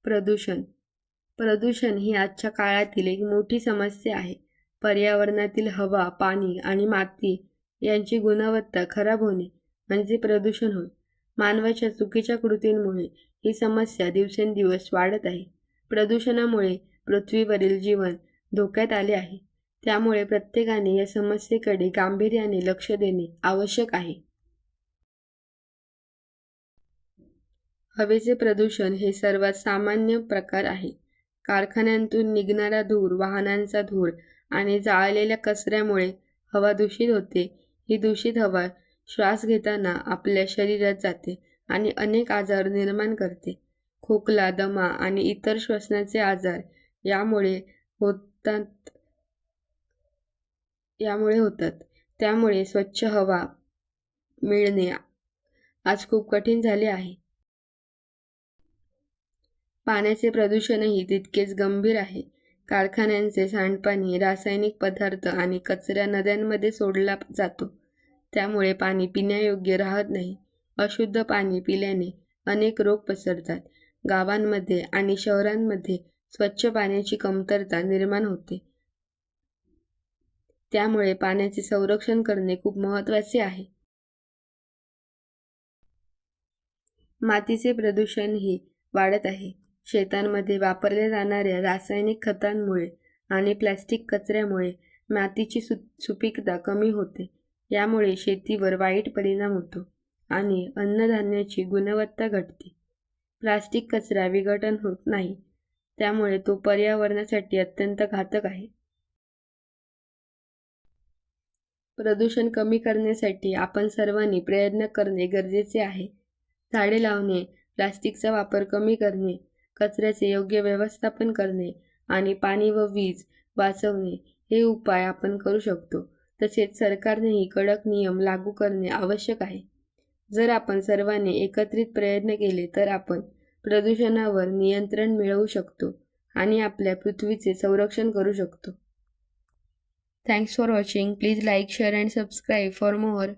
प्रदूषण ही आजच्या काळातील एक मोठी समस्या आहे. पर्यावरणातील हवा, पाणी आणि माती यांची गुणवत्ता खराब होणे म्हणजे प्रदूषण होय. मानवाच्या चुकीच्या कृतींमुळे ही समस्या दिवसेंदिवस वाढत आहे. प्रदूषणामुळे पृथ्वीवरील जीवन धोक्यात आले आहे. त्यामुळे प्रत्येकाने या समस्येकडे गांभीर्याने लक्ष देणे आवश्यक आहे. हवेचे प्रदूषण हे सर्वात सामान्य प्रकार आहे. कारखान्यांतून निघणारा धूर, वाहनांचा धूर आणि जाळलेल्या कचऱ्यामुळे हवा दूषित होते. ही दूषित हवा श्वास घेताना आपल्या शरीरात जाते आणि अनेक आजार निर्माण करते. खोकला, दमा आणि इतर श्वसनाचे आजार यामुळे होतात. त्यामुळे स्वच्छ हवा मिळणे आज खूप कठीण झाले आहे. पाण्याचे प्रदूषणही तितकेच गंभीर आहे. कारखान्यांचे सांडपाणी, रासायनिक पदार्थ आणि कचरा नद्यांमध्ये सोडला जातो. त्यामुळे पाणी पिण्यायोग्य राहत नाही. अशुद्ध पाणी पिल्याने अनेक रोग पसरतात. गावांमध्ये आणि शहरांमध्ये स्वच्छ पाण्याची कमतरता निर्माण होते. त्यामुळे पाण्याचे संरक्षण करणे खूप महत्त्वाचे आहे. मातीचे प्रदूषणही वाढत आहे. शेतांमध्ये वापरल्या जाणाऱ्या रासायनिक खतांमुळे आणि प्लास्टिक कचऱ्यामुळे मातीची सुपीकता कमी होते. यामुळे शेतीवर वाईट परिणाम होतो आणि अन्नधान्याची गुणवत्ता घटते. प्लास्टिक कचरा विघटन होत नाही, त्यामुळे तो पर्यावरणासाठी अत्यंत घातक आहे. प्रदूषण कमी करण्यासाठी आपण सर्वांनी प्रयत्न करणे गरजेचे आहे. झाडे लावणे, प्लास्टिकचा वापर कमी करणे, कचऱ्याचे योग्य व्यवस्थापन करणे आणि पाणी व वीज वाचवणे हे उपाय आपण करू शकतो. तसेच सरकारनेही कडक नियम लागू करणे आवश्यक आहे. जर आपण सर्वांनी एकत्रित प्रयत्न केले तर आपण प्रदूषणावर नियंत्रण मिळवू शकतो आणि आपल्या पृथ्वीचे संरक्षण करू शकतो. Thanks for watching. Please like, share and subscribe for more.